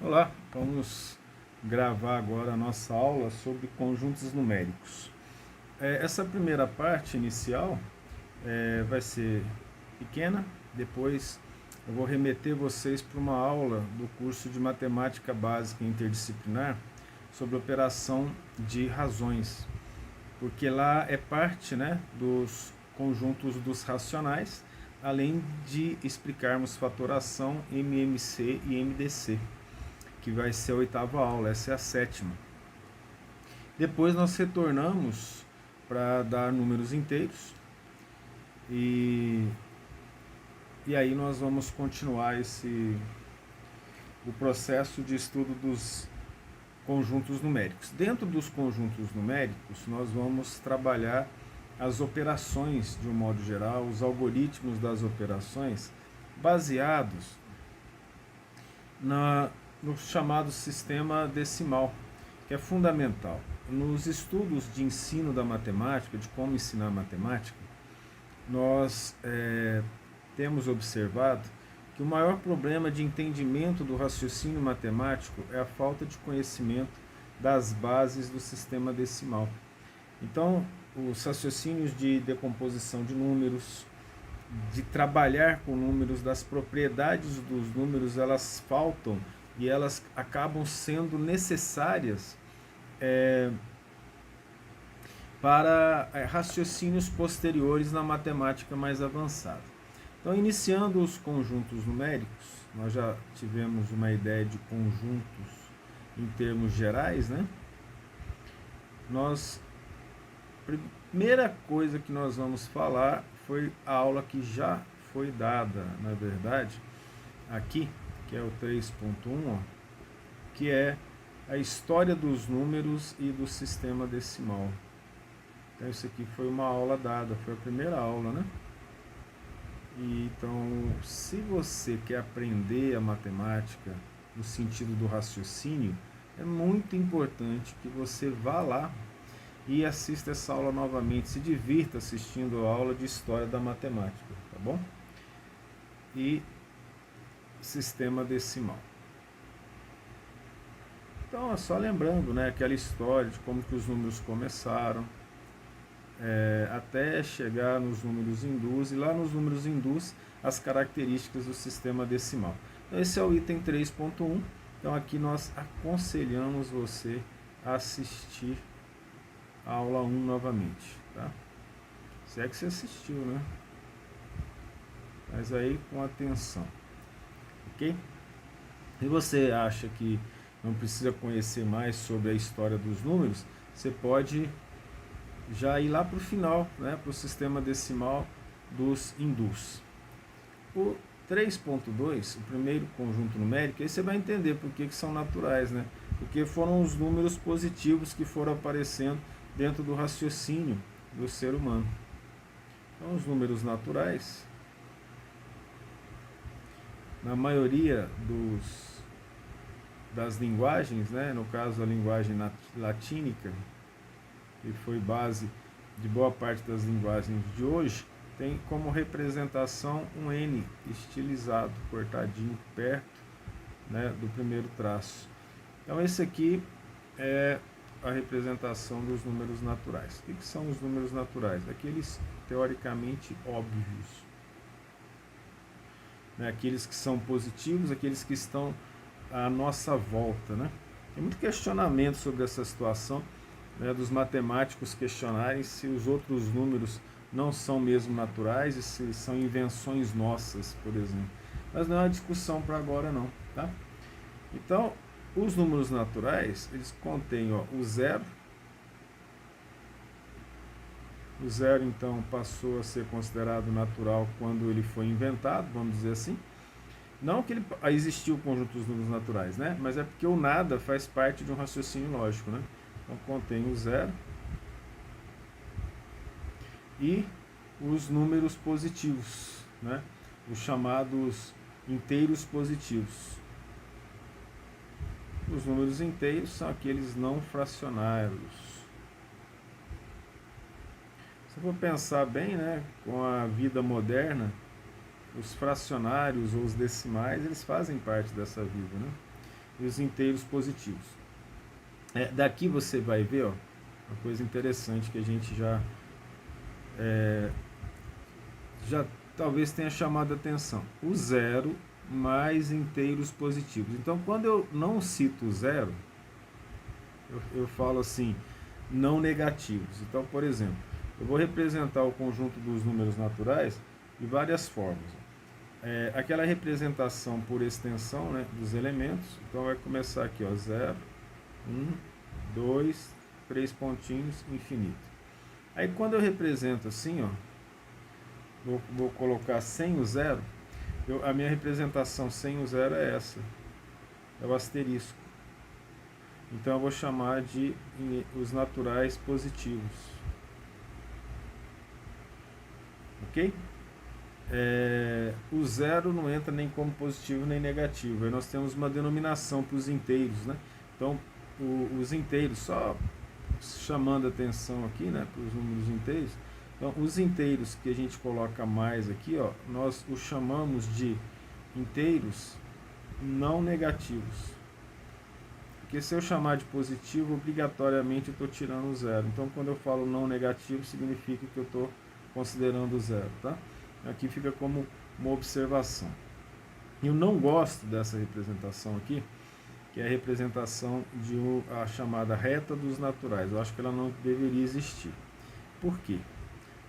Olá, vamos gravar agora a nossa aula sobre conjuntos numéricos. Essa primeira parte inicial vai ser pequena, depois eu vou remeter vocês para uma aula do curso de Matemática Básica Interdisciplinar sobre operação de razões, porque lá é parte, dos conjuntos dos racionais, além de explicarmos fatoração, MMC e MDC, que vai ser a 8ª aula, essa é a 7ª. Depois nós retornamos para dar números inteiros e aí nós vamos continuar o processo de estudo dos conjuntos numéricos. Dentro dos conjuntos numéricos, nós vamos trabalhar as operações de um modo geral, os algoritmos das operações, baseados no chamado sistema decimal, que é fundamental. Nos estudos de ensino da matemática, de como ensinar matemática, nós temos observado que o maior problema de entendimento do raciocínio matemático é a falta de conhecimento das bases do sistema decimal. Então, os raciocínios de decomposição de números, de trabalhar com números, das propriedades dos números, elas faltam e elas acabam sendo necessárias para raciocínios posteriores na matemática mais avançada. Então, iniciando os conjuntos numéricos, nós já tivemos uma ideia de conjuntos em termos gerais, Primeira coisa que nós vamos falar foi a aula que já foi dada, na verdade, aqui, que é o 3.1, que é a história dos números e do sistema decimal. Então, isso aqui foi uma aula dada, foi a primeira aula, Então, se você quer aprender a matemática no sentido do raciocínio, é muito importante que você vá lá e assista essa aula novamente, se divirta assistindo a aula de História da Matemática, tá bom? E sistema decimal. Então, é só lembrando, aquela história de como que os números começaram, até chegar nos números hindus, e lá nos números hindus, as características do sistema decimal. Então, esse é o item 3.1, então aqui nós aconselhamos você a assistir a aula 1 novamente, tá? Se é que você assistiu, Mas aí com atenção, ok? Se você acha que não precisa conhecer mais sobre a história dos números, você pode já ir lá para o final, para o sistema decimal dos hindus. O 3.2, o primeiro conjunto numérico, aí você vai entender por que são naturais, Porque foram os números positivos que foram aparecendo dentro do raciocínio do ser humano. Então, os números naturais, na maioria das linguagens, no caso a linguagem latínica, que foi base de boa parte das linguagens de hoje, tem como representação um N estilizado, cortadinho perto do primeiro traço. Então, esse aqui é a representação dos números naturais. O que são os números naturais? Aqueles teoricamente óbvios. Aqueles que são positivos, aqueles que estão à nossa volta. Tem muito questionamento sobre essa situação, dos matemáticos questionarem se os outros números não são mesmo naturais e se são invenções nossas, por exemplo. Mas não é uma discussão para agora não, tá? Então, os números naturais, eles contêm o zero. O zero, então, passou a ser considerado natural quando ele foi inventado, vamos dizer assim. Não que existiu o conjunto dos números naturais, mas é porque o nada faz parte de um raciocínio lógico, Então, contém o zero e os números positivos, os chamados inteiros positivos. Os números inteiros são aqueles não fracionários. Se for pensar bem, com a vida moderna, os fracionários ou os decimais, eles fazem parte dessa vida, e os inteiros positivos. Daqui você vai ver, ó, uma coisa interessante que a gente já talvez tenha chamado a atenção. O zero mais inteiros positivos. Então, quando eu não cito zero, eu falo assim, não negativos. Então, por exemplo, eu vou representar o conjunto dos números naturais de várias formas. Aquela representação por extensão, né, dos elementos. Então, vai começar aqui, ó, 0, 1, 2, 3 pontinhos, infinito. Aí, quando eu represento assim, ó, vou colocar sem o zero, a minha representação sem o zero é essa, é o asterisco. Então eu vou chamar de os naturais positivos. Ok? O zero não entra nem como positivo nem negativo. Aí nós temos uma denominação para os inteiros, né? Então os inteiros, só chamando a atenção aqui, né, para os números inteiros. Então, os inteiros que a gente coloca mais aqui, ó, nós os chamamos de inteiros não negativos. Porque se eu chamar de positivo, obrigatoriamente eu estou tirando o zero. Então, quando eu falo não negativo, significa que eu estou considerando o zero, tá? Aqui fica como uma observação. Eu não gosto dessa representação aqui, que é a representação de a chamada reta dos naturais. Eu acho que ela não deveria existir. Por quê?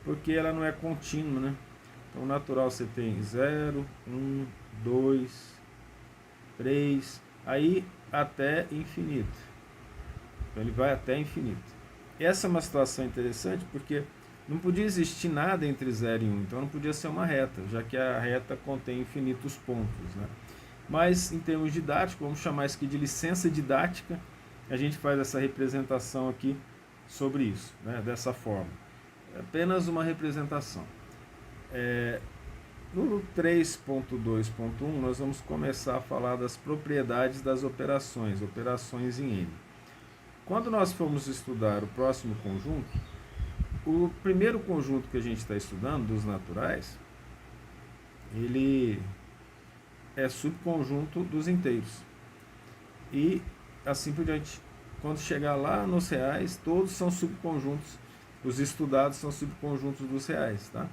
Porque ela não é contínua, né? Então, natural você tem 0, 1, 2, 3, aí até infinito. Então, ele vai até infinito. Essa é uma situação interessante porque não podia existir nada entre 0 e 1, então não podia ser uma reta, já que a reta contém infinitos pontos, né? Mas, em termos didáticos, vamos chamar isso aqui de licença didática, a gente faz essa representação aqui sobre isso, né? Dessa forma. É apenas uma representação. No 3.2.1 nós vamos começar a falar das propriedades das operações em N. Quando nós formos estudar o próximo conjunto, o primeiro conjunto que a gente está estudando, dos naturais, ele é subconjunto dos inteiros. E assim por diante. Quando chegar lá nos reais, todos são subconjuntos. Os estudados são subconjuntos dos reais, tá?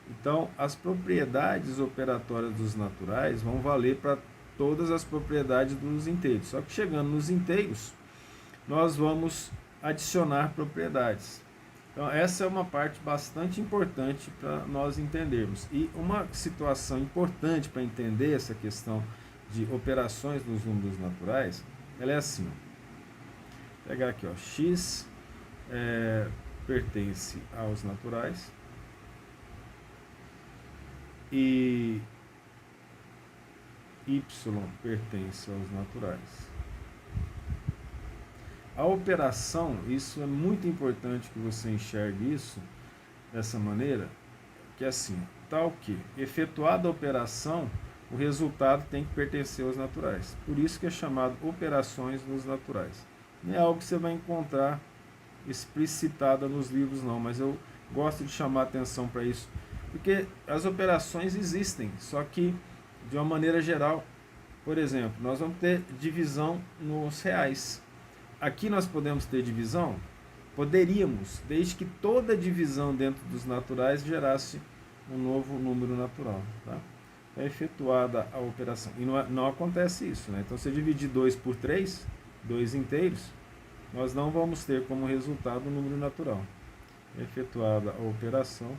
Então, as propriedades operatórias dos naturais vão valer para todas as propriedades dos inteiros. Só que chegando nos inteiros, nós vamos adicionar propriedades. Então, essa é uma parte bastante importante para nós entendermos. E uma situação importante para entender essa questão de operações dos números naturais, ela é assim. Vou pegar aqui, ó, x pertence aos naturais e y pertence aos naturais. A operação, isso é muito importante que você enxergue isso dessa maneira, que é assim, tal que, efetuada a operação, o resultado tem que pertencer aos naturais. Por isso que é chamado operações nos naturais. Não é algo que você vai encontrar explicitada nos livros não, mas eu gosto de chamar atenção para isso, porque as operações existem, só que de uma maneira geral. Por exemplo, nós vamos ter divisão nos reais. Aqui nós podemos ter divisão? Poderíamos, desde que toda divisão dentro dos naturais gerasse um novo número natural, tá? É efetuada a operação. E não acontece isso, né? Então, se eu dividir 2 por 3, 2 inteiros, nós não vamos ter como resultado um número natural. É efetuada a operação,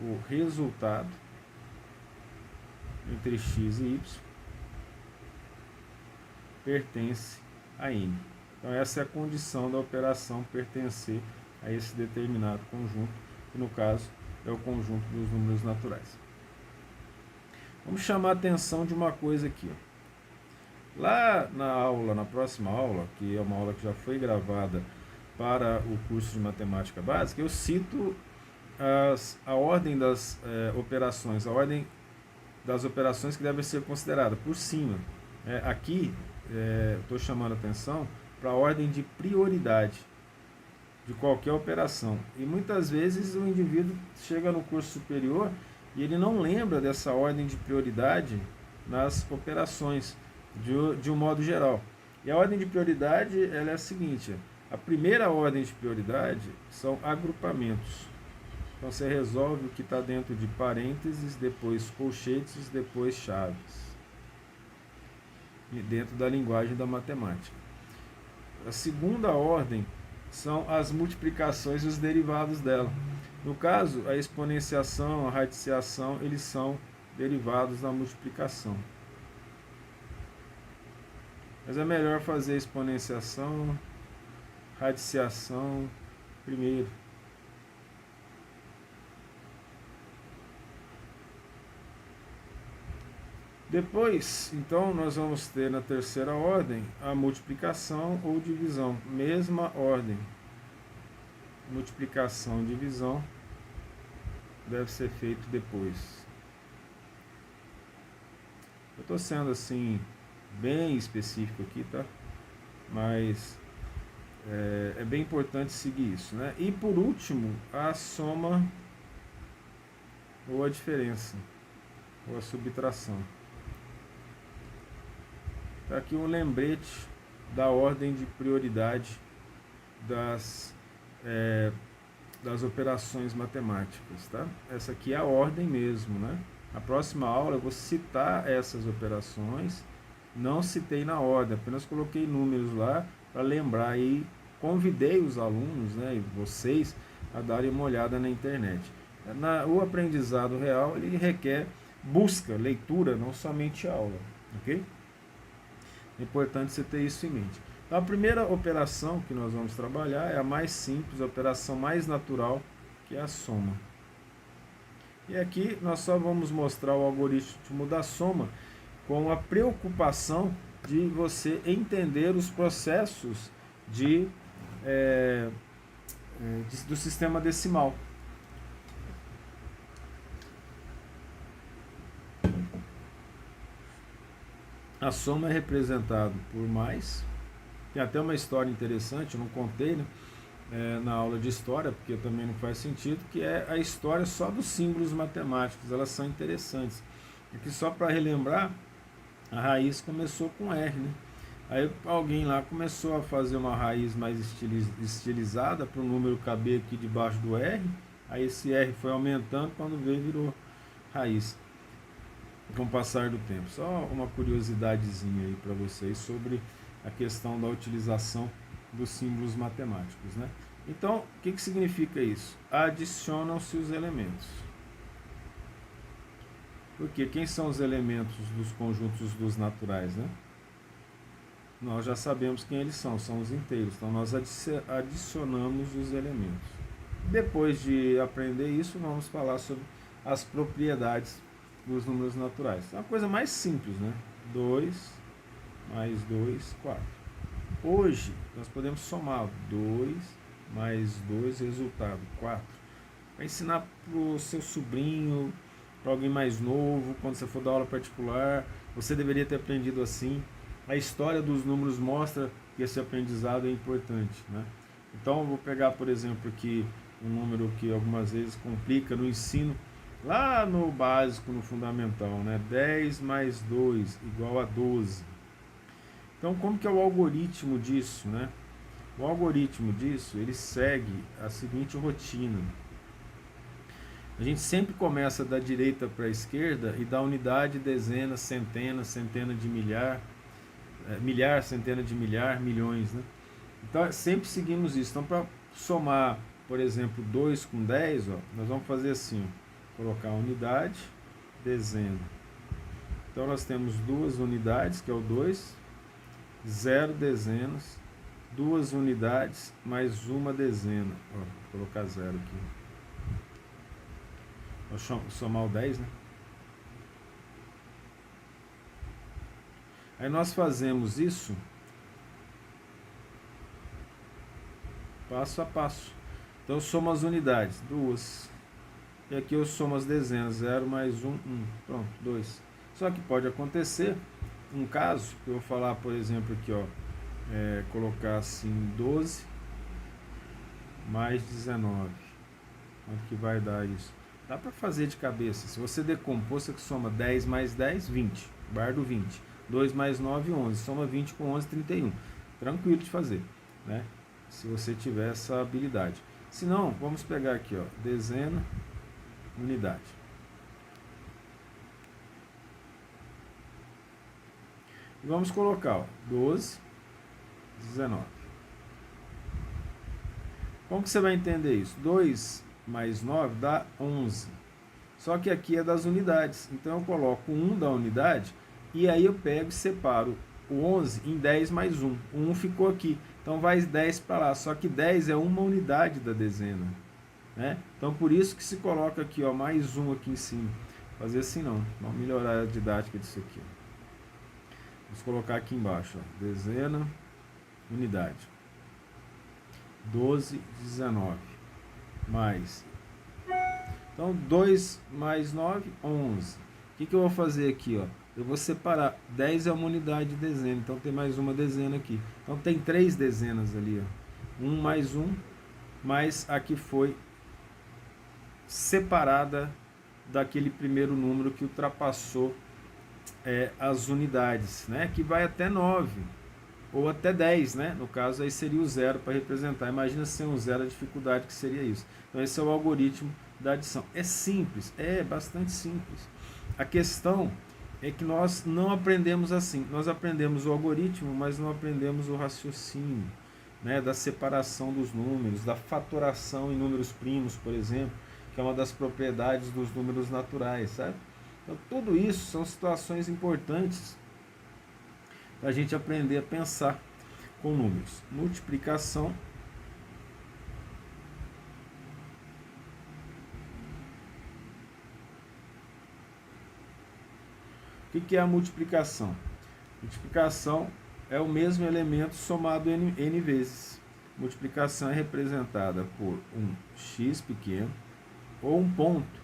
o resultado entre x e y pertence a n. Então, essa é a condição da operação pertencer a esse determinado conjunto, que no caso é o conjunto dos números naturais. Vamos chamar a atenção de uma coisa aqui. Lá na próxima aula, que é uma aula que já foi gravada para o curso de matemática básica, eu cito a ordem das operações, a ordem das operações que devem ser consideradas por cima. Aqui, estou chamando a atenção para a ordem de prioridade de qualquer operação. E muitas vezes o indivíduo chega no curso superior e ele não lembra dessa ordem de prioridade nas operações. de um modo geral. E a ordem de prioridade ela é a seguinte: a primeira ordem de prioridade são agrupamentos. Então você resolve o que está dentro de parênteses, depois colchetes, depois chaves, e dentro da linguagem da matemática. A segunda ordem são as multiplicações e os derivados dela. No caso, a exponenciação, a radiciação, eles são derivados da multiplicação. Mas é melhor fazer exponenciação, radiciação primeiro. Depois, então, nós vamos ter na terceira ordem a multiplicação ou divisão. Mesma ordem. Multiplicação e divisão deve ser feito depois. Eu estou sendo assim bem específico aqui, tá? Mas é bem importante seguir isso, né? E por último, a soma ou a diferença, ou a subtração. Tá aqui um lembrete da ordem de prioridade das operações matemáticas, tá? Essa aqui é a ordem mesmo, né? Na próxima aula eu vou citar essas operações, não citei na ordem, apenas coloquei números lá para lembrar e convidei os alunos, né, e vocês a darem uma olhada na internet. O aprendizado real ele requer busca, leitura, não somente aula, ok? É importante você ter isso em mente. Então, a primeira operação que nós vamos trabalhar é a mais simples, a operação mais natural, que é a soma. E aqui nós só vamos mostrar o algoritmo da soma com a preocupação de você entender os processos do sistema decimal. A soma é representada por mais. Tem até uma história interessante, eu não contei, né, na aula de história, porque também não faz sentido, que é a história só dos símbolos matemáticos, elas são interessantes. Aqui só para relembrar, a raiz começou com R, né? Aí alguém lá começou a fazer uma raiz mais estilizada para o número caber aqui debaixo do R, aí esse R foi aumentando, quando veio virou raiz. Com o passar do tempo. Só uma curiosidadezinha aí para vocês sobre a questão da utilização dos símbolos matemáticos, né? Então, o que significa isso? Adicionam-se os elementos. Porque quem são os elementos dos conjuntos dos naturais, né? Nós já sabemos quem eles são os inteiros. Então, nós adicionamos os elementos. Depois de aprender isso, vamos falar sobre as propriedades dos números naturais. É uma coisa mais simples, né? 2 mais 2, 4. Hoje, nós podemos somar 2 mais 2, resultado 4. Para ensinar para o seu sobrinho, para alguém mais novo, quando você for dar aula particular, você deveria ter aprendido assim. A história dos números mostra que esse aprendizado é importante, né? Então, eu vou pegar, por exemplo, aqui um número que algumas vezes complica no ensino, lá no básico, no fundamental, né? 10 mais 2 igual a 12. Então, como que é o algoritmo disso, né? O algoritmo disso, ele segue a seguinte rotina. A gente sempre começa da direita para a esquerda e dá unidade, dezena, centena, centena de milhar, milhar, centena de milhar, milhões, né? Então, sempre seguimos isso. Então, para somar, por exemplo, 2 com 10, ó, nós vamos fazer assim, ó. Colocar unidade, dezena. Então nós temos duas unidades, que é o 2, 0 dezenas, duas unidades, mais uma dezena. Ó, vou colocar 0 aqui. Vou somar o 10, né? Aí nós fazemos isso passo a passo. Então eu somo as unidades, 2. E aqui eu somo as dezenas, 0 mais 1, 1. Pronto, 2. Só que pode acontecer um caso, que eu vou falar, por exemplo, aqui, ó, colocar assim, 12 mais 19. Quanto que vai dar isso? Dá para fazer de cabeça. Se você decompor, você soma 10 mais 10, 20. Guarda o 20. 2 mais 9, 11. Soma 20 com 11, 31. Tranquilo de fazer, né? Se você tiver essa habilidade. Se não, vamos pegar aqui, ó, dezena, unidade. E vamos colocar, ó, 12, 19. Como que você vai entender isso? 2 mais 9 dá 11. Só que aqui é das unidades. Então eu coloco 1 da unidade e aí eu pego e separo o 11 em 10 mais 1. O 1 ficou aqui. Então vai 10 para lá. Só que 10 é uma unidade da dezena, né? Então por isso que se coloca aqui, ó, mais 1 aqui em cima. Fazer assim não. Vamos melhorar a didática disso aqui. Vamos colocar aqui embaixo, ó, dezena, unidade. 12, 19. Mais. Então 2 mais 9, 11. O que eu vou fazer aqui, ó? Eu vou separar. 10 é uma unidade de dezena, então tem mais uma dezena aqui. Então tem 3 dezenas ali, ó. 1 mais 1, mas aqui foi separada daquele primeiro número que ultrapassou as unidades, né? Que vai até 9 ou até 10, né? No caso aí seria o zero para representar. Imagina sem um zero a dificuldade que seria isso. Então esse é o algoritmo da adição. É simples, é bastante simples. A questão é que nós não aprendemos assim. Nós aprendemos o algoritmo, mas não aprendemos o raciocínio, né? Da separação dos números, da fatoração em números primos, por exemplo, que é uma das propriedades dos números naturais, sabe? Então tudo isso são situações importantes para a gente aprender a pensar com números. Multiplicação. O que é a multiplicação? Multiplicação é o mesmo elemento somado n vezes. Multiplicação é representada por um x pequeno ou um ponto.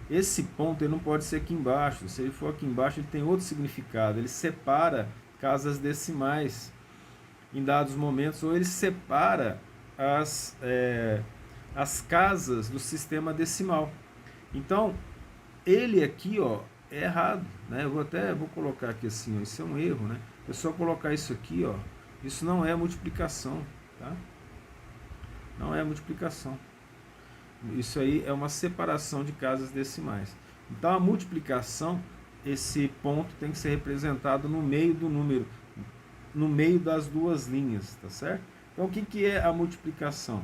Esse ponto ele não pode ser aqui embaixo. Se ele for aqui embaixo, ele tem outro significado. Ele separa casas decimais em dados momentos, ou ele separa as casas do sistema decimal. Então, ele aqui, ó, é errado, né? Eu vou colocar aqui assim, ó, isso é um erro, né? É só colocar isso aqui, ó, isso não é multiplicação, tá? Não é multiplicação. Isso aí é uma separação de casas decimais. Então, a multiplicação, esse ponto tem que ser representado no meio do número, no meio das duas linhas, tá certo? Então, o que é a multiplicação?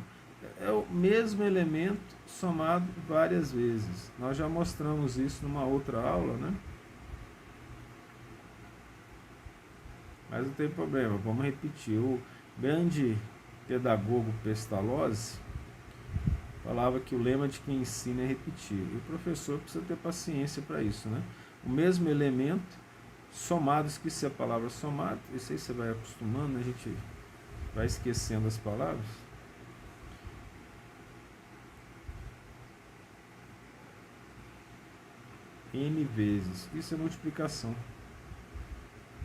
É o mesmo elemento somado várias vezes. Nós já mostramos isso numa outra aula, né? Mas não tem problema, vamos repetir. O grande pedagogo Pestalozzi falava que o lema de quem ensina é repetir. E o professor precisa ter paciência para isso, né? O mesmo elemento somado, esqueci a palavra somado, isso aí você vai acostumando, a gente vai esquecendo as palavras. N vezes, isso é multiplicação.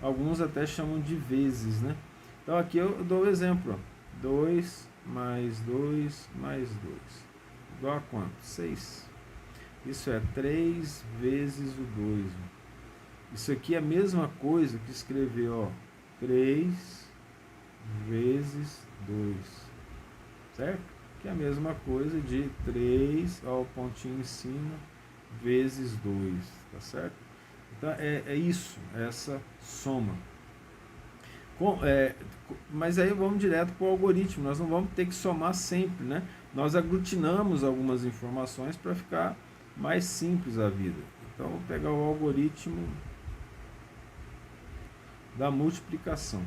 Alguns até chamam de vezes, né? Então aqui eu dou o exemplo, 2 mais 2 mais 2, igual a quanto? 6. Isso é 3 vezes o 2. Isso aqui é a mesma coisa que escrever, ó, 3 vezes 2, certo? Que é a mesma coisa de 3, ó, o pontinho em cima, vezes 2, tá certo? Então é isso, essa soma. Mas aí vamos direto para o algoritmo, nós não vamos ter que somar sempre, né? Nós aglutinamos algumas informações para ficar mais simples a vida. Então vou pegar o algoritmo da multiplicação.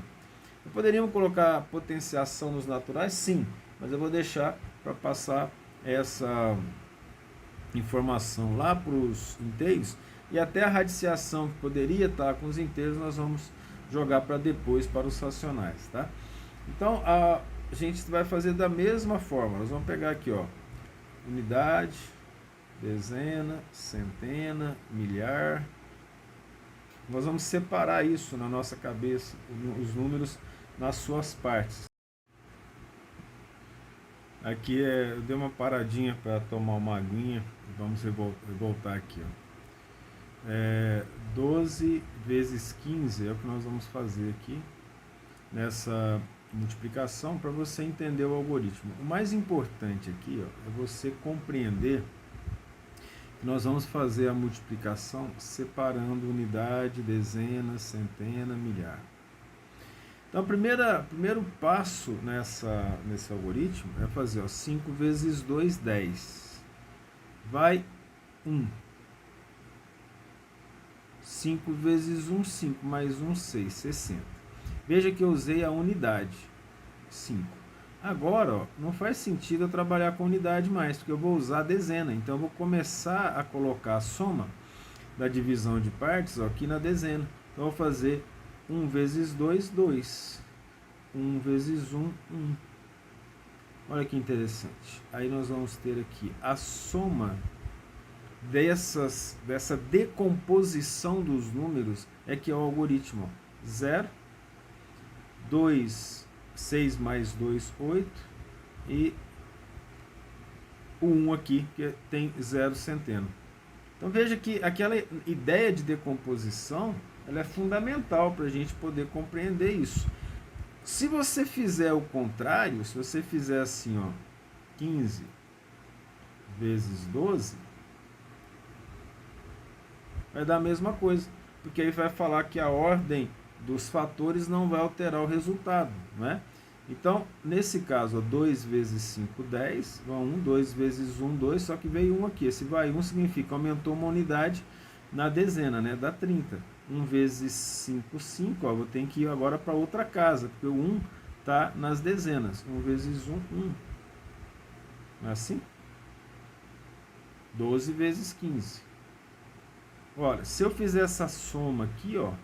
Poderíamos colocar potenciação nos naturais? Sim, mas eu vou deixar para passar essa informação lá para os inteiros, e até a radiciação que poderia estar com os inteiros nós vamos jogar para depois para os racionais, tá? Então a gente vai fazer da mesma forma. Nós vamos pegar aqui, ó, unidade, dezena, centena, milhar. Nós vamos separar isso na nossa cabeça, os números nas suas partes. Aqui eu dei uma paradinha para tomar uma aguinha. Vamos voltar aqui, ó. 12 vezes 15 é o que nós vamos fazer aqui nessa multiplicação para você entender o algoritmo. O mais importante aqui, ó, é você compreender que nós vamos fazer a multiplicação separando unidade, dezena, centena, milhar. Então, o primeiro passo nesse algoritmo é fazer, ó, 5 vezes 2, 10. Vai 1. 5 vezes 1, 5, mais 1, 6, 60. Veja que eu usei a unidade, 5. Agora, ó, não faz sentido eu trabalhar com unidade mais, porque eu vou usar a dezena. Então, eu vou começar a colocar a soma da divisão de partes, ó, aqui na dezena. Então, eu vou fazer 1 vezes 2, 2. 1 vezes 1, 1. Olha que interessante. Aí nós vamos ter aqui a soma dessa decomposição dos números, é que é o algoritmo. 0, 2, 6 mais 2, 8. E o 1 aqui, que tem 0 centeno. Então veja que aquela ideia de decomposição, ela é fundamental para a gente poder compreender isso. Se você fizer o contrário, se você fizer assim, ó, 15 vezes 12, vai dar a mesma coisa, porque aí vai falar que a ordem dos fatores não vai alterar o resultado, né? Então, nesse caso, ó, 2 vezes 5, 10, 1, 2 vezes 1, 2, só que veio 1 aqui. Esse vai 1 significa aumentou uma unidade na dezena, né? Dá 30. 1 vezes 5, 5, ó, vou ter que ir agora para outra casa, porque o 1 está nas dezenas. 1 vezes 1, 1. Não é assim? 12 vezes 15. Olha, se eu fizer essa soma aqui, ó,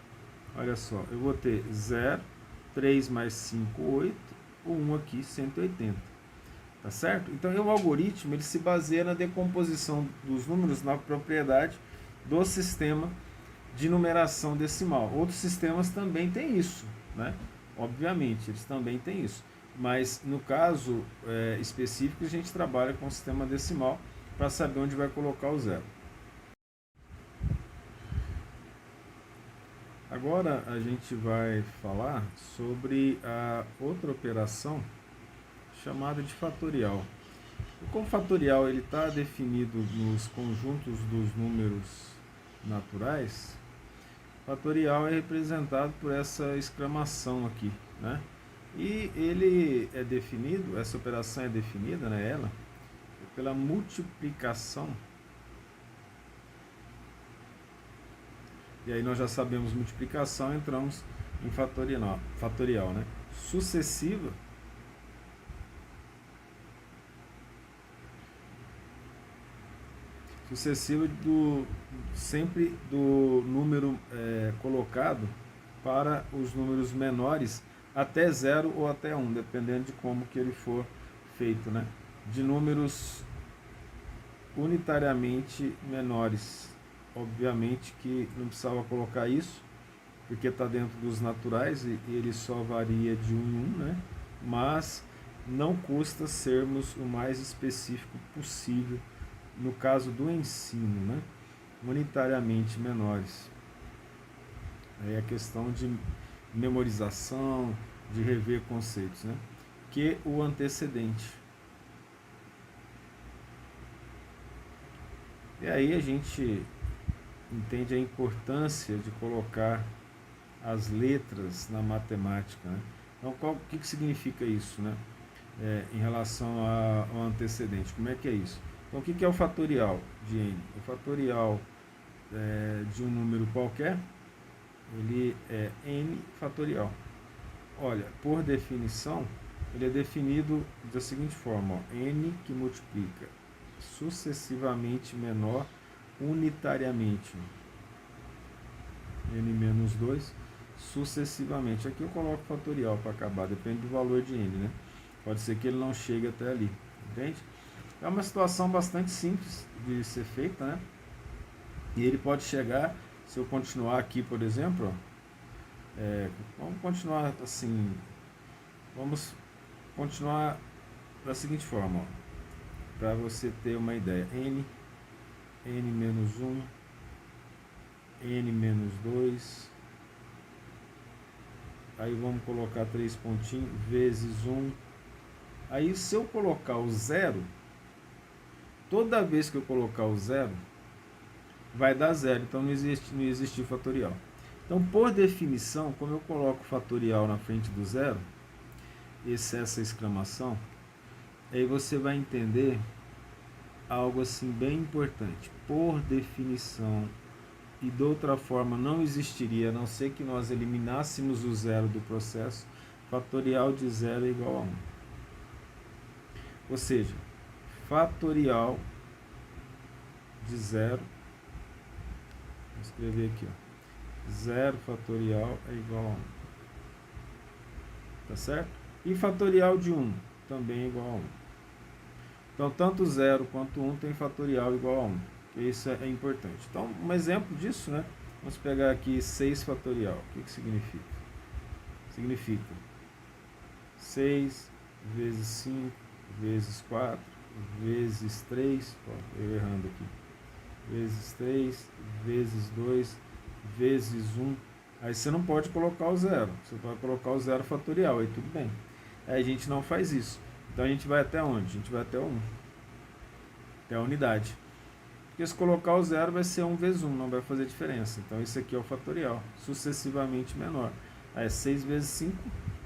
olha só, eu vou ter 0, 3 mais 5, 8, o 1 aqui, 180. Tá certo? Então, o algoritmo ele se baseia na decomposição dos números na propriedade do sistema de numeração decimal. Outros sistemas também têm isso, né? Obviamente, eles também têm isso. Mas, no caso específico, a gente trabalha com o sistema decimal para saber onde vai colocar o zero. Agora a gente vai falar sobre a outra operação chamada de fatorial. Como fatorial ele está definido nos conjuntos dos números naturais, fatorial é representado por essa exclamação aqui, né? E ele é definido, essa operação é definida, né, ela, pela multiplicação. E aí nós já sabemos multiplicação, entramos em fatorial, né? Sucessiva sempre do número colocado para os números menores até 0 ou até 1, dependendo de como que ele for feito, né? De números unitariamente menores. Obviamente que não precisava colocar isso, porque está dentro dos naturais e ele só varia de 1 em 1, né? Mas não custa sermos o mais específico possível no caso do ensino, né? Unitariamente menores. Aí a questão de memorização, de rever conceitos, né? Que o antecedente. E aí a gente entende a importância de colocar as letras na matemática, né? Então, o que significa isso, né? Em relação ao antecedente, como é que é isso? Então, o que é o fatorial de n? O fatorial de um número qualquer, ele é n fatorial. Olha, por definição, ele é definido da seguinte forma, ó, n que multiplica sucessivamente menor unitariamente, n menos 2, sucessivamente. Aqui eu coloco fatorial para acabar, depende do valor de n, né? Pode ser que ele não chegue até ali, entende? É uma situação bastante simples de ser feita, né? E ele pode chegar, se eu continuar aqui, por exemplo, vamos continuar assim, vamos continuar da seguinte forma, para você ter uma ideia, n menos 1, n menos 2. Aí vamos colocar 3 pontinhos, vezes 1. Aí se eu colocar o zero, toda vez que eu colocar o zero, vai dar zero. Então não existe fatorial. Então, por definição, como eu coloco fatorial na frente do zero, essa exclamação, aí você vai entender algo assim bem importante. Por definição, e de outra forma não existiria, a não ser que nós eliminássemos o zero do processo, fatorial de zero é igual a 1. Ou seja, fatorial de zero, vou escrever aqui, ó, 0 fatorial é igual a 1. Tá certo? E fatorial de 1 também é igual a 1. Então, tanto 0 quanto 1 tem fatorial igual a 1. Isso é importante. Então, um exemplo disso, né? Vamos pegar aqui 6 fatorial. O que significa? Significa 6 vezes 5 vezes 4 vezes 3, ó, eu errando aqui, vezes 3 vezes 2 vezes 1. Aí você não pode colocar o zero, você vai colocar o zero fatorial, aí tudo bem. Aí a gente não faz isso. Então a gente vai até onde? A gente vai até o 1, até a unidade. Porque se colocar o zero vai ser 1 vezes 1, não vai fazer diferença. Então isso aqui é o fatorial, sucessivamente menor. Aí 6 vezes 5,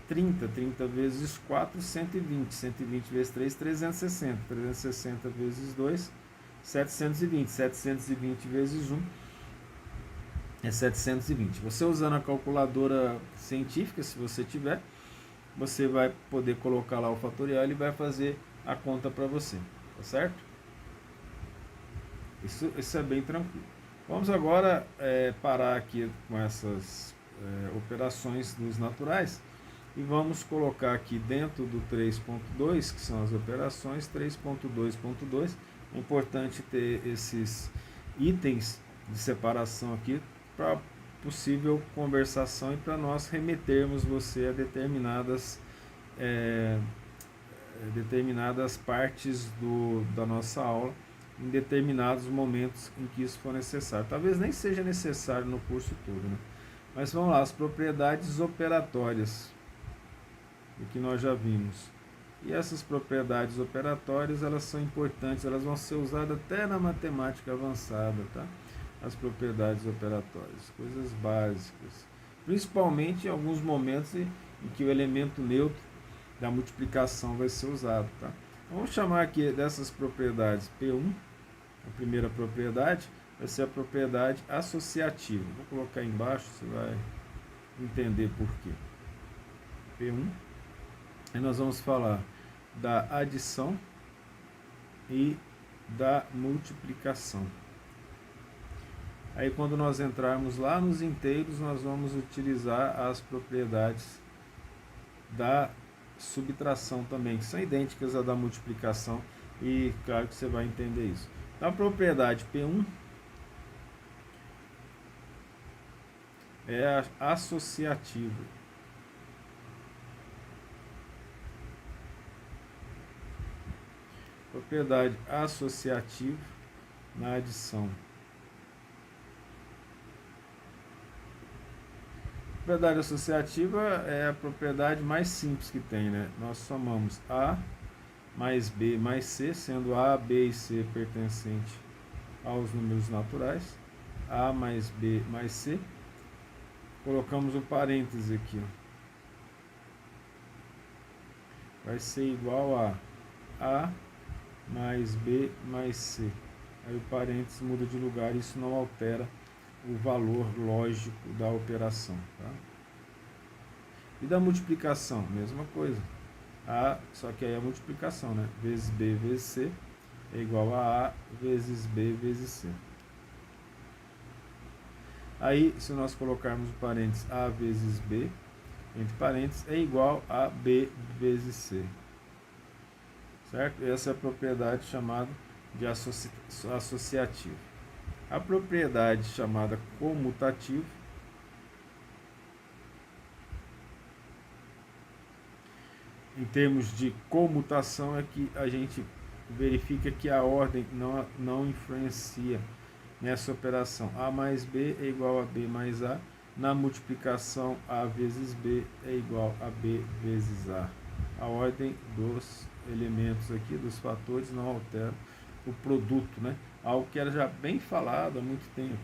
30. 30 vezes 4, 120. 120 vezes 3, 360. 360 vezes 2, 720. 720 vezes 1 é 720. Você usando a calculadora científica, se você tiver, você vai poder colocar lá o fatorial e ele vai fazer a conta para você. Tá certo? Isso é bem tranquilo. Vamos agora parar aqui com essas operações dos naturais e vamos colocar aqui dentro do 3.2, que são as operações 3.2.2. É importante ter esses itens de separação aqui para possível conversação e para nós remetermos você a determinadas partes da nossa aula em determinados momentos em que isso for necessário. Talvez nem seja necessário no curso todo, né? Mas vamos lá, as propriedades operatórias, o que nós já vimos. E essas propriedades operatórias, elas são importantes, elas vão ser usadas até na matemática avançada, tá? As propriedades operatórias, coisas básicas. Principalmente em alguns momentos em que o elemento neutro da multiplicação vai ser usado, tá? Vamos chamar aqui dessas propriedades P1, a primeira propriedade vai ser a propriedade associativa. Vou colocar aí embaixo, você vai entender por quê. P1, aí nós vamos falar da adição e da multiplicação. Aí quando nós entrarmos lá nos inteiros, nós vamos utilizar as propriedades da subtração também, que são idênticas à da multiplicação, e claro que você vai entender isso. Então, a propriedade P1 é a associativa. Propriedade associativa na adição. A propriedade associativa é a propriedade mais simples que tem, né? Nós somamos A mais B mais C, sendo A, B e C pertencente aos números naturais. A mais B mais C. Colocamos um parêntese aqui, ó. Vai ser igual a A mais B mais C. Aí o parênteses muda de lugar, isso não altera o valor lógico da operação, tá? E da multiplicação, mesma coisa. A, só que aí é a multiplicação, né? Vezes B vezes C é igual a vezes B vezes C. Aí, se nós colocarmos o parênteses A vezes B, entre parênteses, é igual a B vezes C. Certo? Essa é a propriedade chamada de associativa. A propriedade chamada comutativa em termos de comutação é que a gente verifica que a ordem não influencia nessa operação A mais B é igual a B mais A. Na multiplicação, A vezes B é igual a B vezes A. A ordem dos elementos aqui, dos fatores, não altera o produto, né? Algo que era já bem falado há muito tempo.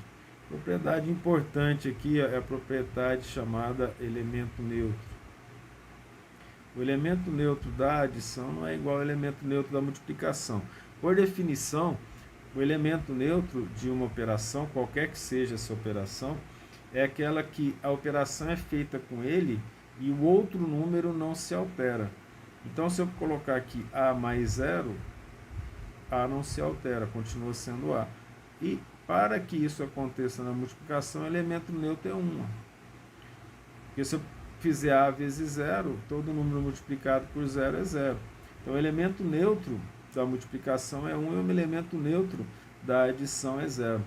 Propriedade importante aqui é a propriedade chamada elemento neutro. O elemento neutro da adição não é igual ao elemento neutro da multiplicação. Por definição, o elemento neutro de uma operação, qualquer que seja essa operação, é aquela que a operação é feita com ele e o outro número não se altera. Então, se eu colocar aqui A mais 0, A não se altera, continua sendo A. E para que isso aconteça na multiplicação, o elemento neutro é 1. Porque se eu fizer A vezes 0, todo número multiplicado por 0 é 0. Então, o elemento neutro da multiplicação é 1 e o elemento neutro da adição é 0.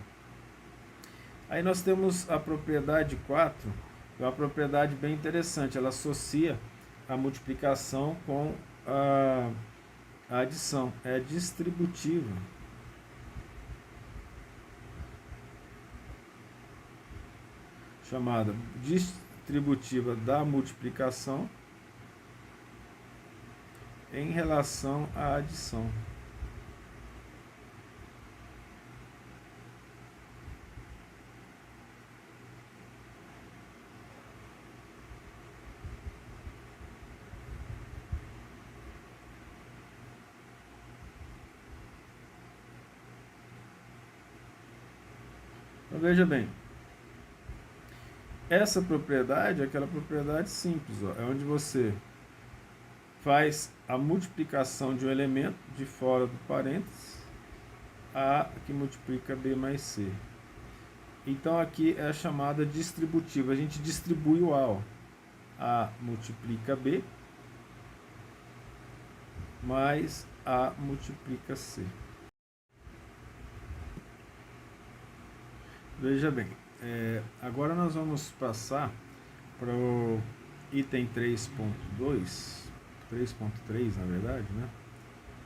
Aí nós temos a propriedade 4, que é uma propriedade bem interessante. Ela associa a multiplicação com a adição. É distributiva. Chamada distributiva da multiplicação em relação à adição. Então, veja bem, essa propriedade é aquela propriedade simples, ó, é onde você faz a multiplicação de um elemento de fora do parênteses, A que multiplica B mais C. Então aqui é a chamada distributiva, a gente distribui o A, ó. A multiplica B mais A multiplica C. Veja bem, agora nós vamos passar para o item 3.2, 3.3 na verdade, né?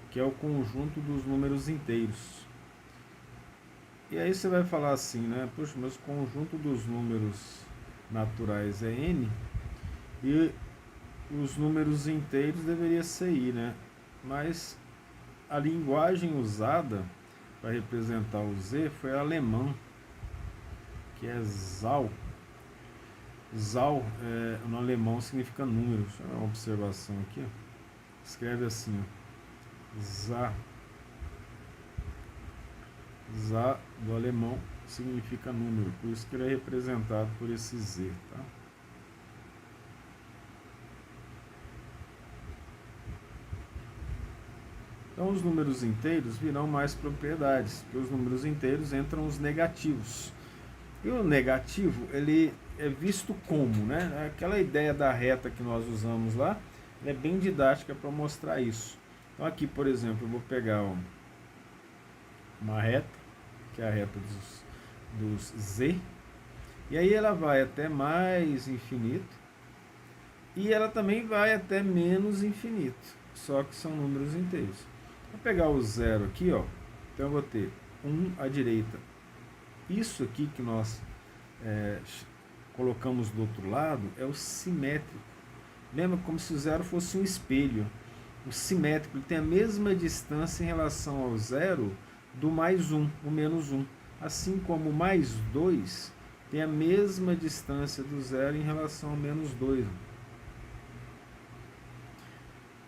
Que é o conjunto dos números inteiros. E aí você vai falar assim, né? Poxa, mas o conjunto dos números naturais é N e os números inteiros deveria ser I, né? Mas a linguagem usada para representar o Z foi alemão, que é Zahl. Zahl no alemão significa número. Deixa eu dar uma observação aqui. Escreve assim, ó. Za do alemão significa número, por isso que ele é representado por esse Z, tá? Então os números inteiros virão mais propriedades, porque os números inteiros entram os negativos. E o negativo, ele é visto como, né? Aquela ideia da reta que nós usamos lá, é bem didática para mostrar isso. Então aqui, por exemplo, eu vou pegar uma reta, que é a reta dos Z, e aí ela vai até mais infinito, e ela também vai até menos infinito, só que são números inteiros. Vou pegar o 0 aqui, ó, então eu vou ter 1 à direita. Isso aqui que nós colocamos do outro lado é o simétrico. Lembra como se o 0 fosse um espelho. O simétrico ele tem a mesma distância em relação ao 0 do mais 1, o menos 1. Assim como o mais 2 tem a mesma distância do 0 em relação ao menos 2.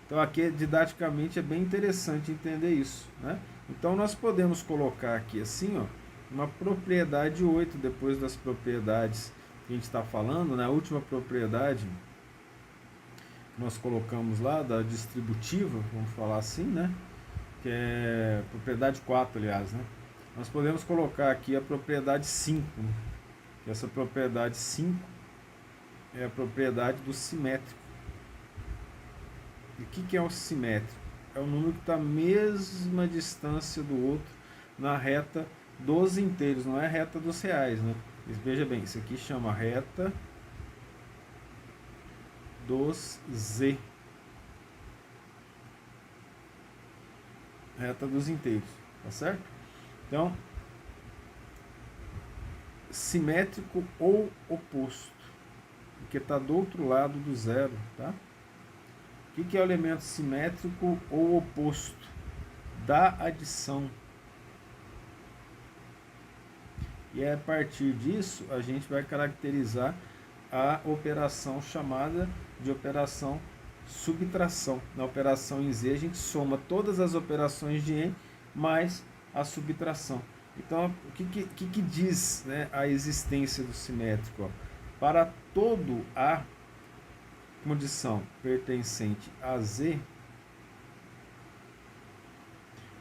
Então aqui didaticamente é bem interessante entender isso, né? Então nós podemos colocar aqui assim, ó, uma propriedade 8 depois das propriedades que a gente está falando, né? A última propriedade que nós colocamos lá, da distributiva, vamos falar assim, né? Que é propriedade 4, aliás, né? Nós podemos colocar aqui a propriedade 5, né? Que essa propriedade 5 é a propriedade do simétrico. E o que é o simétrico? É o número que está a mesma distância do outro na reta dos inteiros, não é a reta dos reais, né? Veja bem, isso aqui chama reta dos Z. Reta dos inteiros, tá certo? Então, simétrico ou oposto, porque está do outro lado do zero, tá? O que é o elemento simétrico ou oposto? Da adição. E a partir disso, a gente vai caracterizar a operação chamada de operação subtração. Na operação em Z, a gente soma todas as operações de N mais a subtração. Então, o que diz, né, a existência do simétrico? Ó? Para todo A condição pertencente a Z,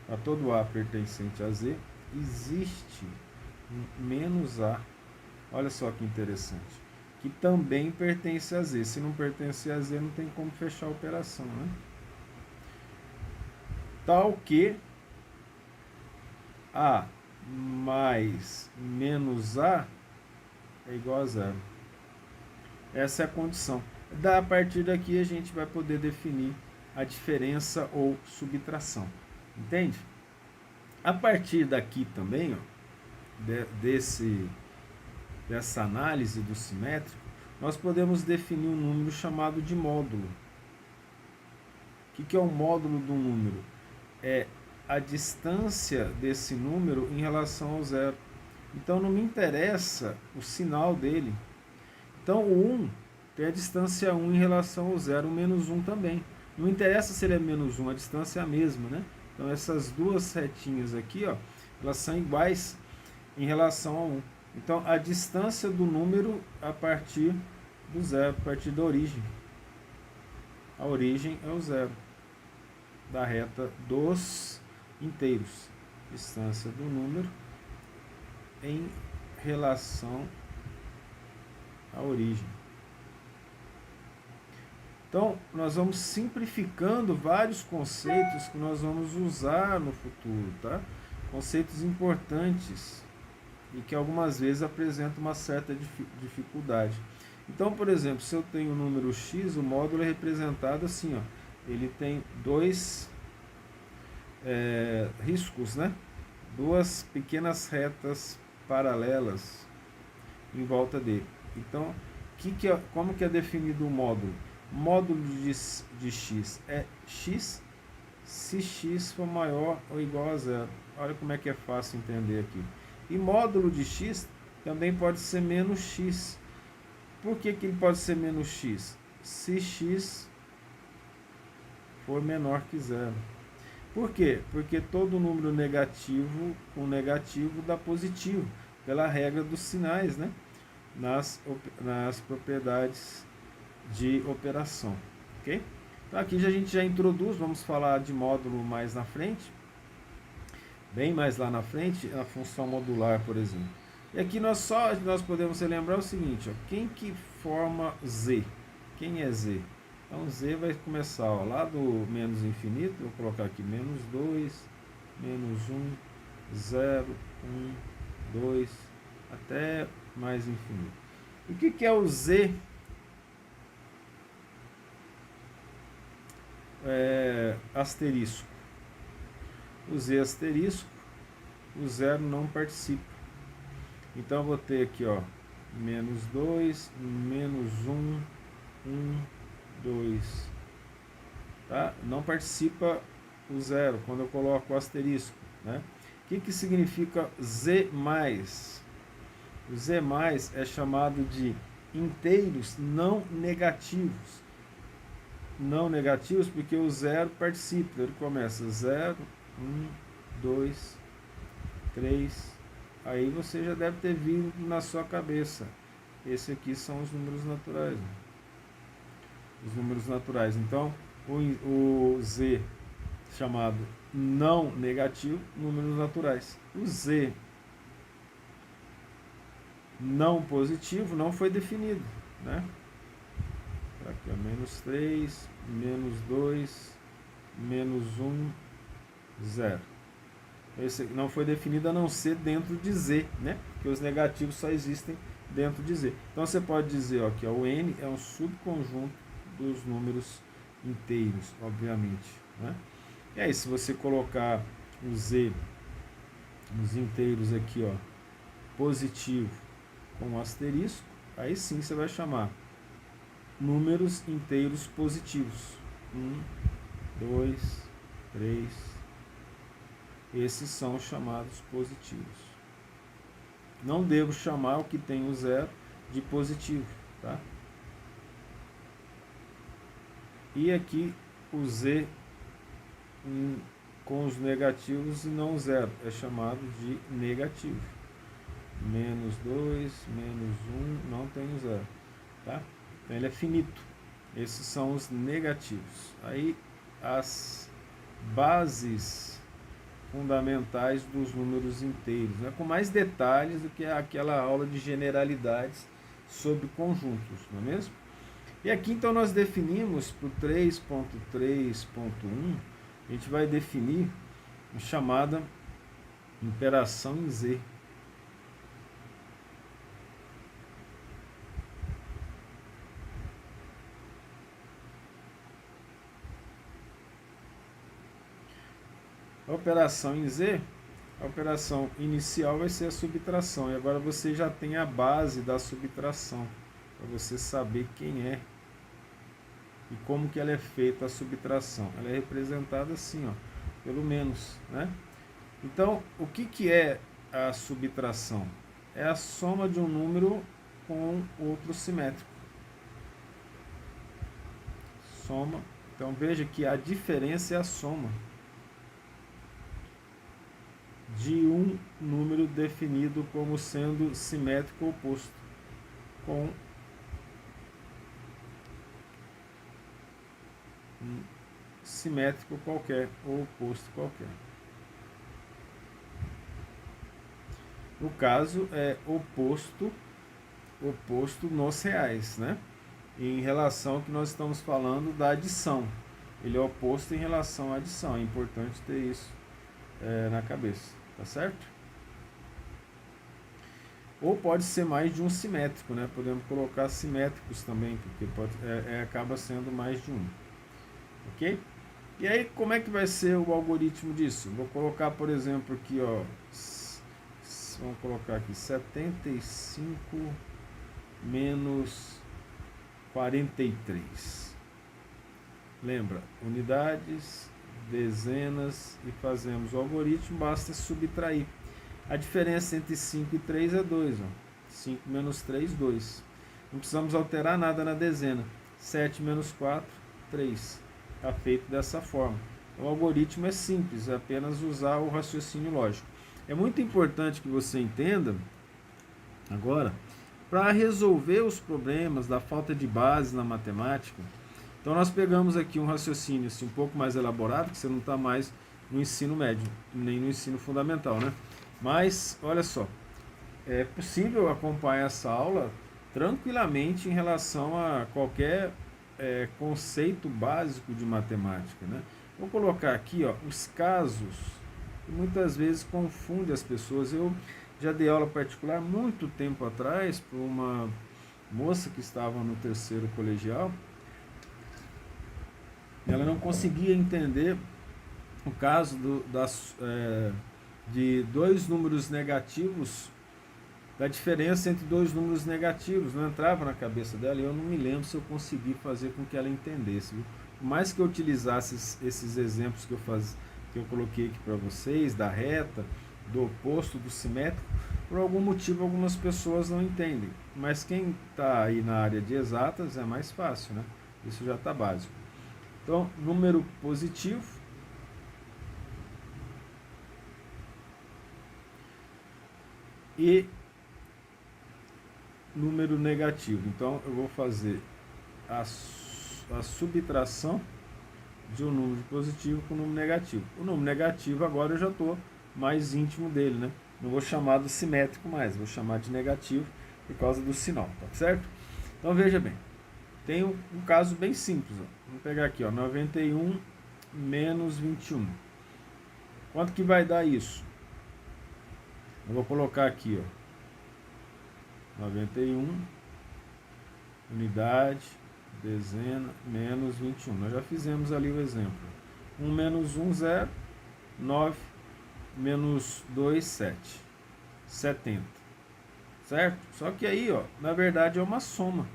para todo A pertencente a Z, existe menos A, olha só que interessante, que também pertence a Z. Se não pertencer a Z, não tem como fechar a operação, né? Tal que A mais menos A é igual a zero. Essa é a condição. A partir daqui a gente vai poder definir a diferença ou subtração. Entende? A partir daqui também, ó, dessa análise do simétrico, nós podemos definir um número chamado de módulo. O que é o módulo do número? É a distância desse número em relação ao zero. Então não me interessa o sinal dele. Então o 1 tem a distância 1 em relação ao zero, o menos 1 também. Não interessa se ele é menos 1, a distância é a mesma, né? Então essas duas setinhas aqui, ó, elas são iguais em relação ao 1. Então a distância do número a partir do zero, a partir da origem. A origem é o zero da reta dos inteiros. Distância do número em relação à origem. Então, nós vamos simplificando vários conceitos que nós vamos usar no futuro, tá? Conceitos importantes e que algumas vezes apresentam uma certa dificuldade. Então, por exemplo, se eu tenho o número x, o módulo é representado assim, ó. Ele tem dois riscos, né? Duas pequenas retas paralelas em volta dele. Então, como que é definido o módulo? Módulo de x é x se x for maior ou igual a zero. Olha como é que é fácil entender aqui. E módulo de x também pode ser menos x. Por que ele pode ser menos x? Se x for menor que zero. Por quê? Porque todo número negativo com negativo dá positivo, pela regra dos sinais, né? Nas propriedades de operação, ok? Então aqui a gente já introduz, vamos falar de módulo mais na frente, bem mais lá na frente, a função modular, por exemplo. E aqui nós podemos relembrar o seguinte, ó, quem que forma Z? Quem é Z? Então Z vai começar, ó, lá do menos infinito, vou colocar aqui menos 2, menos 1, 0, 1, 2, até mais infinito. E o que é o Z? Asterisco. O Z asterisco, o zero não participa. Então eu vou ter aqui, ó, menos 2, menos 1, 1, 2. Tá? Não participa o zero quando eu coloco o asterisco, né? O que significa Z+? O Z+, é chamado de inteiros não negativos. Não negativos porque o zero participa. Ele começa 0, 1, 2, 3. Aí você já deve ter vindo na sua cabeça. Esse aqui são os números naturais. Né? Os números naturais. Então, o Z chamado não negativo, números naturais. O Z não positivo não foi definido, né? Aqui, ó, menos 3, menos 2, menos 1, 0. Esse não foi definido a não ser dentro de Z, né? Porque os negativos só existem dentro de Z. Então você pode dizer, ó, que o N é um subconjunto dos números inteiros, obviamente, né? E aí, se você colocar o Z, os inteiros aqui, ó, positivo com um asterisco, aí sim você vai chamar números inteiros positivos. 1, 2, 3. Esses são os chamados positivos. Não devo chamar o que tem o zero de positivo, tá? E aqui o z com os negativos e não zero, é chamado de negativo. Menos 2, menos 1, não tem o zero, tá? Então ele é finito. Esses são os negativos. Aí as bases fundamentais dos números inteiros, né? Com mais detalhes do que aquela aula de generalidades sobre conjuntos, não é mesmo? E aqui então nós definimos para o 3.3.1, a gente vai definir a chamada operação em Z. A operação em Z, a operação inicial vai ser a subtração. E agora você já tem a base da subtração, para você saber quem é e como que ela é feita a subtração. Ela é representada assim, ó, pelo menos, né? Então, o que é a subtração? É a soma de um número com outro simétrico. Soma. Então, veja que a diferença é a soma de um número definido como sendo simétrico ou oposto com um simétrico qualquer ou oposto qualquer. No caso é oposto nos reais, né? Em relação ao que nós estamos falando da adição. Ele é oposto em relação à adição. É importante ter isso na cabeça, tá certo? Ou pode ser mais de um simétrico, né? Podemos colocar simétricos também, porque acaba sendo mais de um. Ok? E aí, como é que vai ser o algoritmo disso? Vou colocar, por exemplo, aqui, ó, vamos colocar aqui 75 menos 43. Lembra, unidades, dezenas e fazemos o algoritmo, basta subtrair. A diferença entre 5 e 3 é 2. Ó. 5 menos 3, 2. Não precisamos alterar nada na dezena. 7 menos 4, 3. Está feito dessa forma. O algoritmo é simples, é apenas usar o raciocínio lógico. É muito importante que você entenda, agora, para resolver os problemas da falta de base na matemática. Então nós pegamos aqui um raciocínio assim, um pouco mais elaborado, que você não está mais no ensino médio, nem no ensino fundamental, né? Mas, olha só, é possível acompanhar essa aula tranquilamente em relação a qualquer conceito básico de matemática, né? Vou colocar aqui, ó, os casos que muitas vezes confunde as pessoas. Eu já dei aula particular muito tempo atrás para uma moça que estava no terceiro colegial. Ela não conseguia entender o caso de dois números negativos, da diferença entre dois números negativos. Não entrava na cabeça dela e eu não me lembro se eu consegui fazer com que ela entendesse. Viu? Por mais que eu utilizasse esses exemplos que eu coloquei aqui para vocês, da reta, do oposto, do simétrico, por algum motivo algumas pessoas não entendem. Mas quem está aí na área de exatas é mais fácil, né? Isso já está básico. Então, número positivo e número negativo. Então, eu vou fazer a subtração de um número positivo com um número negativo. O número negativo agora eu já estou mais íntimo dele, né? Não vou chamar do simétrico mais, vou chamar de negativo por causa do sinal, tá certo? Então, veja bem. Tem um caso bem simples. Ó. Vamos pegar aqui, ó, 91 menos 21. Quanto que vai dar isso? Eu vou colocar aqui, ó, 91, unidade, dezena, menos 21. Nós já fizemos ali o exemplo. 1 menos 1, 0. 9 menos 2, 7. 70. certo? Só que aí, ó, na verdade é uma soma,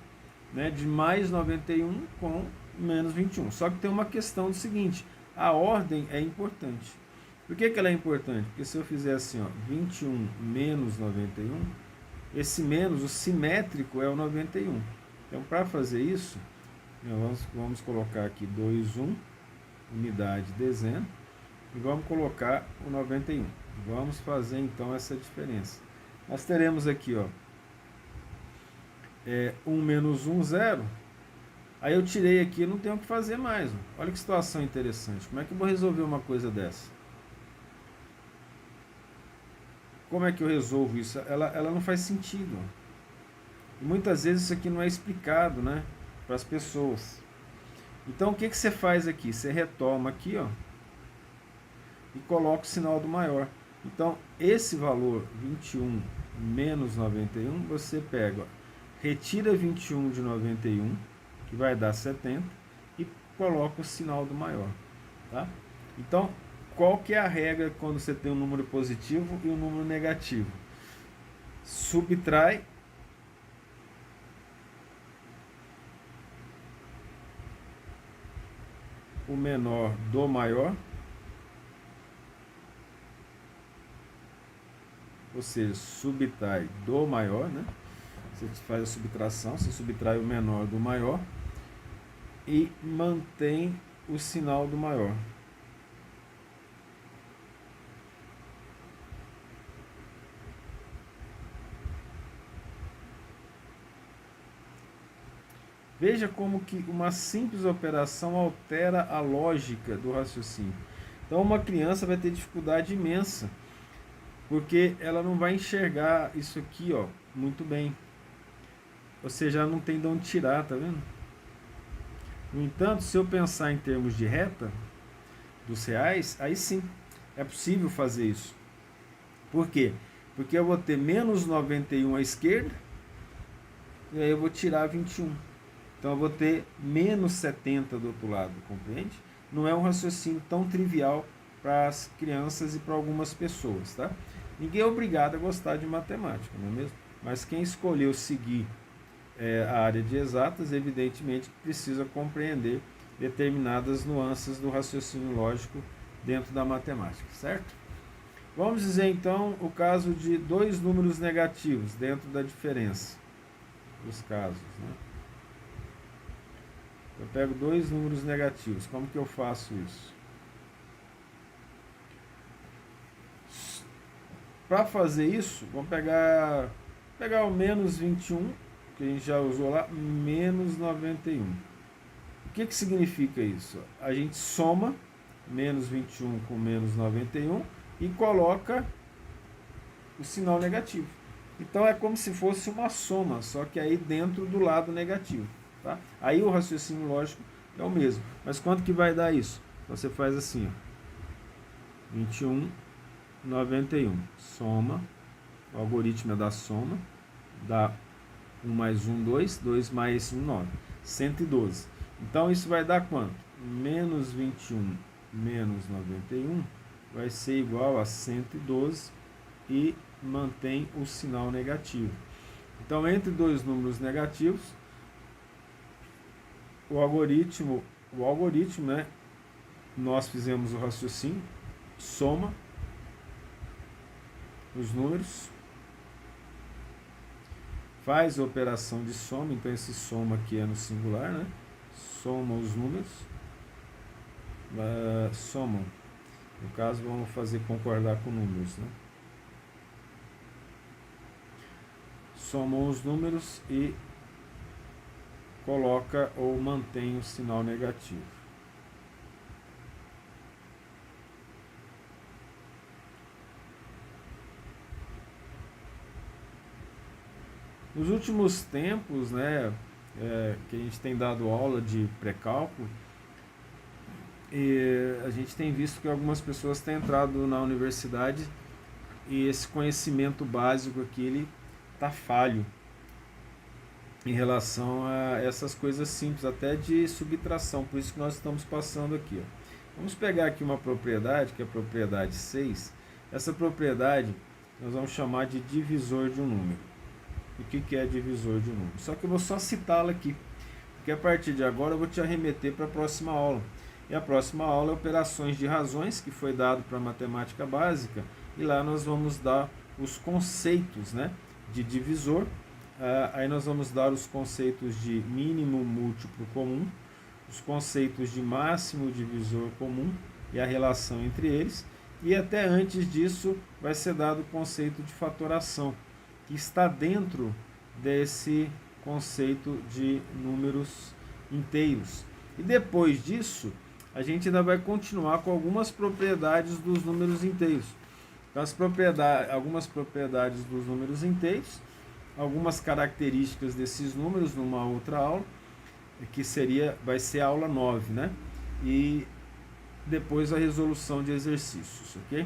né, de mais 91 com menos 21. Só que tem uma questão do seguinte, a ordem é importante. Por que ela é importante? Porque se eu fizer assim, ó, 21 menos 91, esse menos, o simétrico é o 91. Então, para fazer isso, vamos colocar aqui 2, 1, unidade, dezena, e vamos colocar o 91. Vamos fazer então essa diferença. Nós teremos aqui, ó, 1 menos 1, 0. Aí eu tirei aqui, não tenho o que fazer mais. Ó. Olha que situação interessante. Como é que eu vou resolver uma coisa dessa? Como é que eu resolvo isso? Ela não faz sentido. E muitas vezes isso aqui não é explicado, né, para as pessoas. Então o que você faz aqui? Você retoma aqui, ó, e coloca o sinal do maior. Então esse valor 21 menos 91, você pega, ó, retira 21 de 91, que vai dar 70, e coloca o sinal do maior. Tá? Então, qual que é a regra quando você tem um número positivo e um número negativo? Subtrai o menor do maior, ou seja, subtrai do maior, né? Você faz a subtração, você subtrai o menor do maior e mantém o sinal do maior. Veja como que uma simples operação altera a lógica do raciocínio. Então uma criança vai ter dificuldade imensa, porque ela não vai enxergar isso aqui, ó, muito bem. Ou seja, ela não tem de onde tirar, tá vendo? No entanto, se eu pensar em termos de reta dos reais, aí sim, é possível fazer isso. Por quê? Porque eu vou ter menos 91 à esquerda, e aí eu vou tirar 21. Então eu vou ter menos 70 do outro lado, compreende? Não é um raciocínio tão trivial para as crianças e para algumas pessoas, tá? Ninguém é obrigado a gostar de matemática, não é mesmo? Mas quem escolheu seguir a área de exatas, evidentemente precisa compreender determinadas nuances do raciocínio lógico dentro da matemática, certo? Vamos dizer então o caso de dois números negativos dentro da diferença dos casos, né? Eu pego dois números negativos. Como que eu faço isso? Para fazer isso, vamos pegar o menos 21, que a gente já usou lá, menos 91. O que significa isso? A gente soma menos 21 com menos 91 e coloca o sinal negativo. Então é como se fosse uma soma, só que aí dentro do lado negativo. Tá? Aí o raciocínio lógico é o mesmo. Mas quanto que vai dar isso? Você faz assim, ó, 21, 91. Soma, o algoritmo é da soma, dá 1 mais 1, 2, 2 mais 1, 9. 112. Então isso vai dar quanto? Menos 21 menos 91 vai ser igual a 112 e mantém o sinal negativo. Então entre dois números negativos, o algoritmo, né, nós fizemos o raciocínio, soma os números, faz a operação de soma, então esse soma aqui é no singular, né? Soma os números, somam, no caso vamos fazer concordar com números, né? Somam os números e coloca ou mantém o sinal negativo. Nos últimos tempos, né, que a gente tem dado aula de pré-cálculo, e a gente tem visto que algumas pessoas têm entrado na universidade e esse conhecimento básico aqui ele está falho em relação a essas coisas simples, até de subtração, por isso que nós estamos passando aqui. Ó. Vamos pegar aqui uma propriedade, que é a propriedade 6. Essa propriedade nós vamos chamar de divisor de um número. o que é divisor de número. Só que eu vou só citá-la aqui, porque a partir de agora eu vou te arremeter para a próxima aula. E a próxima aula é operações de razões, que foi dado para a matemática básica, e lá nós vamos dar os conceitos, né, de divisor. Aí nós vamos dar os conceitos de mínimo múltiplo comum, os conceitos de máximo divisor comum e a relação entre eles. E até antes disso vai ser dado o conceito de fatoração, que está dentro desse conceito de números inteiros. E depois disso, a gente ainda vai continuar com algumas propriedades dos números inteiros. Então, algumas propriedades dos números inteiros, algumas características desses números numa outra aula, que vai ser a aula 9, né? E depois a resolução de exercícios, ok?